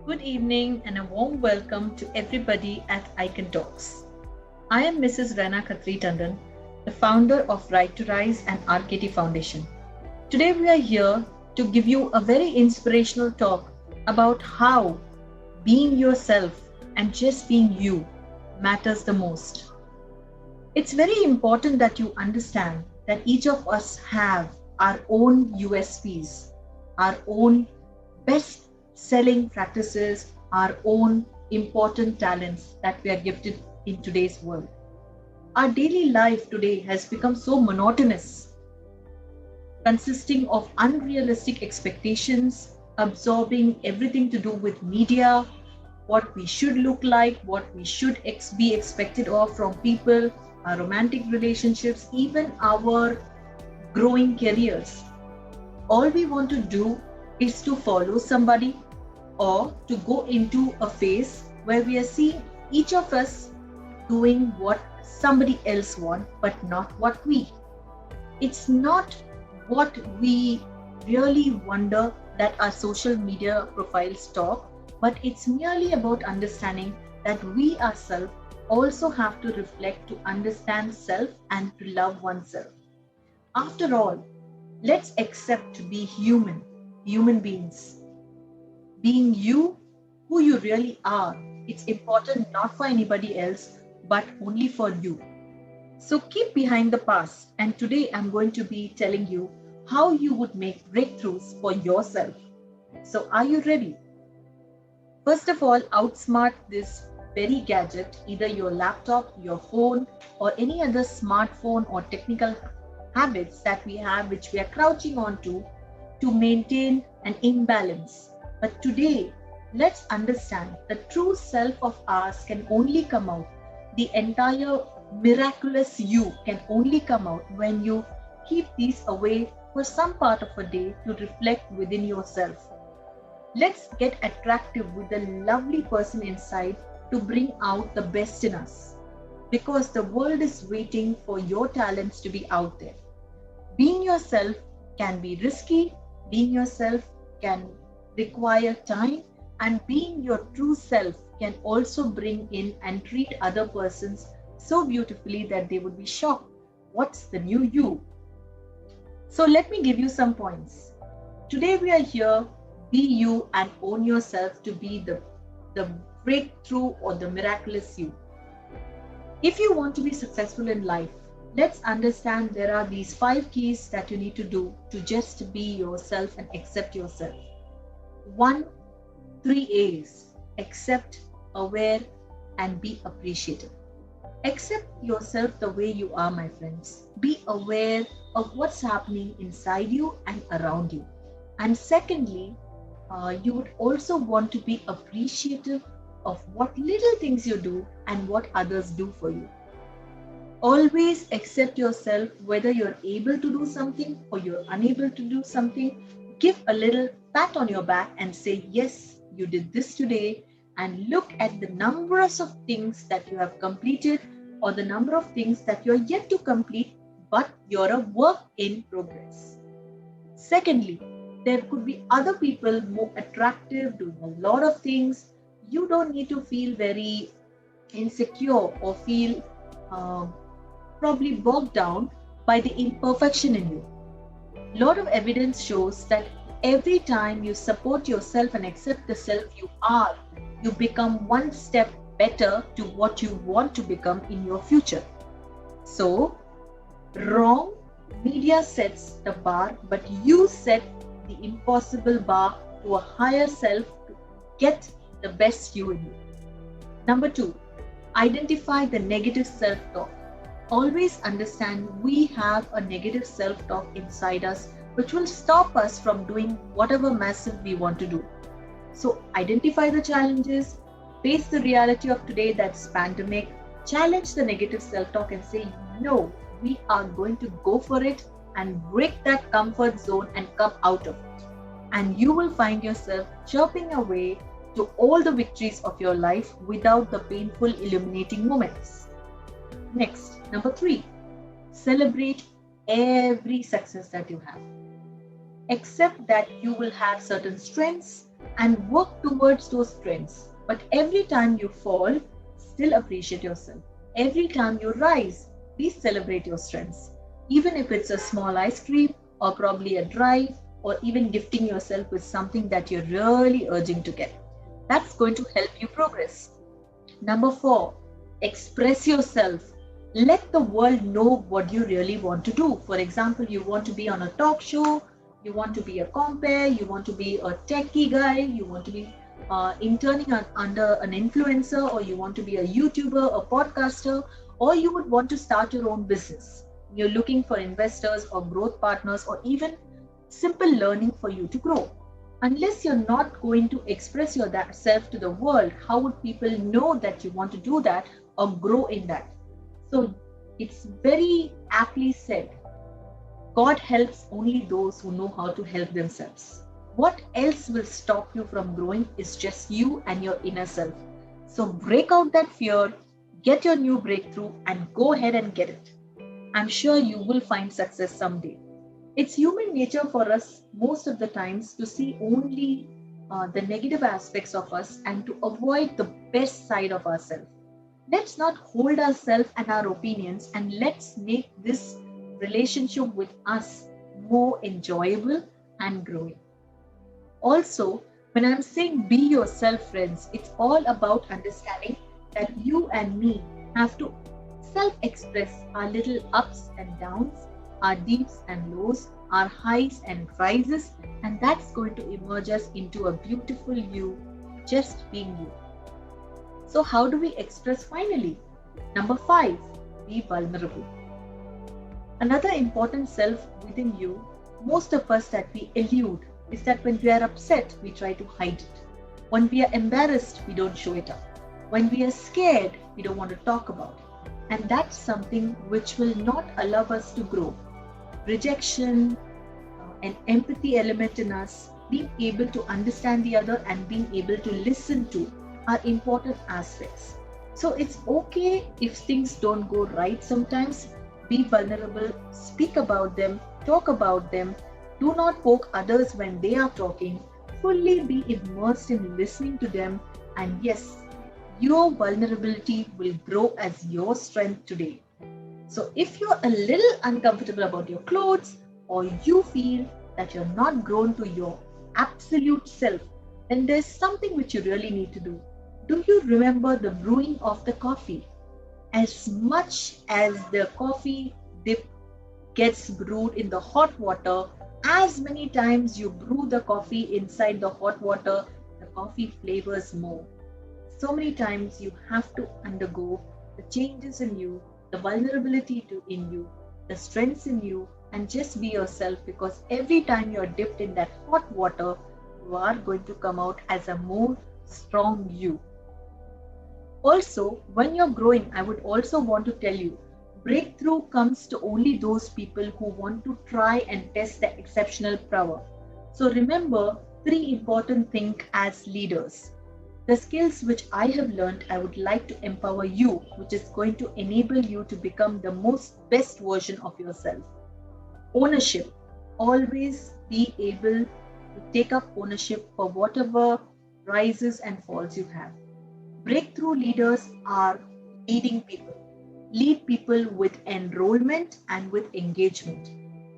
Good evening and a warm welcome to everybody at Icon Talks. I am Mrs. Raina Khatri Tandon, the founder of Right2rise and RKT Foundation. Today we are here to give you a very inspirational talk about how being yourself and just being you matters the most. It's very important that you understand that each of us have our own USPs, our own best selling practices, our own important talents that we are gifted in today's world. Our daily life today has become so monotonous, consisting of unrealistic expectations, absorbing everything to do with media, what we should look like, what we should be expected of from people, our romantic relationships, even our growing careers. All we want to do is to follow somebody or to go into a phase where we are seeing each of us doing what somebody else wants, but not what we. It's not what we really wonder that our social media profiles talk, but it's merely about understanding that we ourselves also have to reflect to understand self and to love oneself. After all, let's accept to be human beings. Being you, who you really are, it's important not for anybody else, but only for you. So keep behind the past, and today I'm going to be telling you how you would make breakthroughs for yourself. So are you ready? First of all, outsmart this very gadget, either your laptop, your phone, or any other smartphone or technical habits that we have, which we are crouching onto to maintain an imbalance. But today, let's understand the true self of ours can only come out. The entire miraculous you can only come out when you keep these away for some part of a day to reflect within yourself. Let's get attractive with the lovely person inside to bring out the best in us. Because the world is waiting for your talents to be out there. Being yourself can be risky, being yourself can require time, and being your true self can also bring in and treat other persons so beautifully that they would be shocked. What's the new you? So let me give you some points. Today we are here, be you and own yourself to be the breakthrough or the miraculous you. If you want to be successful in life, let's understand there are these 5 keys that you need to do to just be yourself and accept yourself. 1, 3 A's: accept, aware, and be appreciative. Accept yourself the way you are, my friends. Be aware of what's happening inside you and around you. And secondly, you would also want to be appreciative of what little things you do and what others do for you. Always accept yourself, whether you're able to do something or you're unable to do something. Give a little pat on your back and say, yes, you did this today, and look at the numbers of things that you have completed or the number of things that you're yet to complete, but you're a work in progress. Secondly, there could be other people more attractive, doing a lot of things. You don't need to feel very insecure or feel probably bogged down by the imperfection in you. A lot of evidence shows that every time you support yourself and accept the self you are, you become one step better to what you want to become in your future. So, wrong media sets the bar, but you set the impossible bar to a higher self to get the best you in you. Number 2, identify the negative self-talk. Always understand we have a negative self-talk inside us which will stop us from doing whatever massive we want to do. So identify the challenges, face the reality of today, that's pandemic, challenge the negative self-talk and say, no, we are going to go for it and break that comfort zone and come out of it. And you will find yourself chirping away to all the victories of your life without the painful illuminating moments. Next, number 3, celebrate every success that you have. Accept that you will have certain strengths, and work towards those strengths. But every time you fall, still appreciate yourself. Every time you rise, please celebrate your strengths. Even if it's a small ice cream or probably a drive or even gifting yourself with something that you're really urging to get. That's going to help you progress. Number 4, express yourself. Let the world know what you really want to do. For example, you want to be on a talk show, you want to be a compere, you want to be a techie guy, you want to be interning under an influencer, or you want to be a YouTuber, a podcaster, or you would want to start your own business. You're looking for investors or growth partners or even simple learning for you to grow. Unless you're not going to express yourself to the world, how would people know that you want to do that or grow in that? So it's very aptly said, God helps only those who know how to help themselves. What else will stop you from growing is just you and your inner self. So break out that fear, get your new breakthrough, and go ahead and get it. I'm sure you will find success someday. It's human nature for us most of the times to see only the negative aspects of us and to avoid the best side of ourselves. Let's not hold ourselves and our opinions, and let's make this relationship with us more enjoyable and growing. Also, when I'm saying be yourself, friends, it's all about understanding that you and me have to self-express our little ups and downs, our deeps and lows, our highs and rises, and that's going to emerge us into a beautiful you, just being you. So how do we express finally? Number 5, be vulnerable. Another important self within you, most of us that we elude, is that when we are upset, we try to hide it. When we are embarrassed, we don't show it up. When we are scared, we don't want to talk about it. And that's something which will not allow us to grow. Rejection, an empathy element in us, being able to understand the other and being able to listen to are important aspects. So it's okay if things don't go right sometimes. Be vulnerable, speak about them, talk about them. Do not poke others when they are talking. Fully be immersed in listening to them. And yes, your vulnerability will grow as your strength today. So if you're a little uncomfortable about your clothes, or you feel that you're not grown to your absolute self, then there's something which you really need to do. Do you remember the brewing of the coffee? As much as the coffee dip gets brewed in the hot water, as many times you brew the coffee inside the hot water, the coffee flavors more. So many times you have to undergo the changes in you, the vulnerability in you, the strengths in you, and just be yourself, because every time you're dipped in that hot water, you are going to come out as a more strong you. Also, when you're growing, I would also want to tell you, breakthrough comes to only those people who want to try and test their exceptional power. So remember 3 important things as leaders. The skills which I have learned, I would like to empower you, which is going to enable you to become the best version of yourself. Ownership. Always be able to take up ownership for whatever rises and falls you have. Breakthrough leaders are leading people. Lead people with enrollment and with engagement.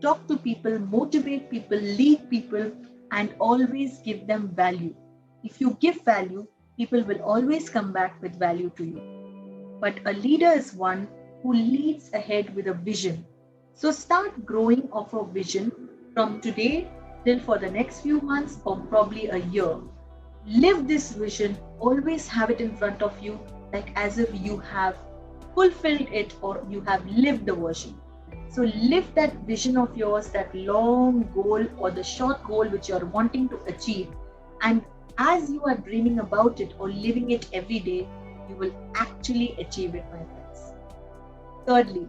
Talk to people, motivate people, lead people, and always give them value. If you give value, people will always come back with value to you. But a leader is one who leads ahead with a vision. So start growing off a vision from today till for the next few months or probably a year. Live this vision, always have it in front of you, like as if you have fulfilled it or you have lived the version. So live that vision of yours, that long goal or the short goal which you're wanting to achieve. And as you are dreaming about it or living it every day, you will actually achieve it, my friends. Thirdly,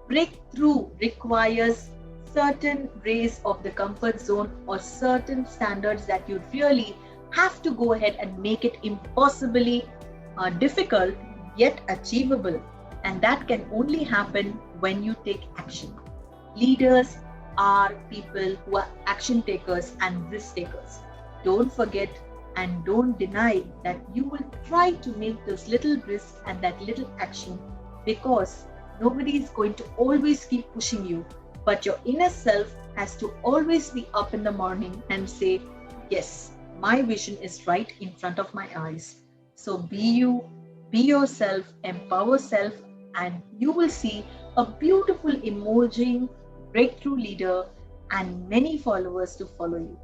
breakthrough requires certain rays of the comfort zone or certain standards that you really have to go ahead and make it impossibly difficult yet achievable. And that can only happen when you take action. Leaders are people who are action takers and risk takers. Don't forget, and don't deny that you will try to make those little risk and that little action, because nobody is going to always keep pushing you, but your inner self has to always be up in the morning and say, yes, my vision is right in front of my eyes. So be you, be yourself, empower self, and you will see a beautiful emerging breakthrough leader and many followers to follow you.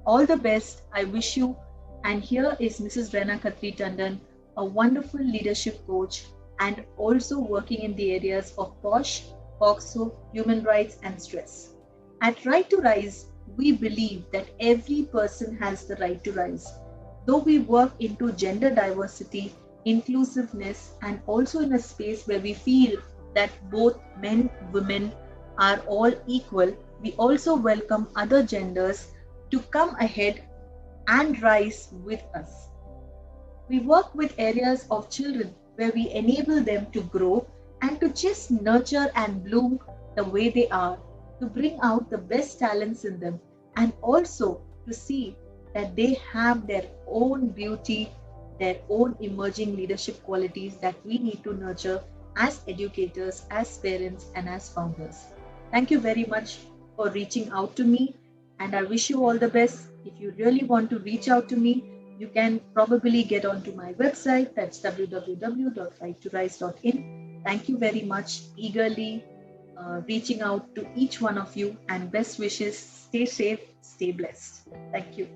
All the best, I wish you. And here is Mrs. Raina Khatri Tandon, a wonderful leadership coach and also working in the areas of POSH, POXO, human rights, and stress. At Right to Rise, we believe that every person has the right to rise. Though we work into gender diversity, inclusiveness, and also in a space where we feel that both men, women are all equal, we also welcome other genders to come ahead and rise with us. We work with areas of children where we enable them to grow and to just nurture and bloom the way they are, to bring out the best talents in them, and also to see that they have their own beauty, their own emerging leadership qualities that we need to nurture as educators, as parents, and as founders. Thank you very much for reaching out to me, and I wish you all the best. If you really want to reach out to me, you can probably get onto my website, that's www.right2rise.in. Thank you very much. Eagerly reaching out to each one of you, and best wishes. Stay safe, stay blessed. Thank you.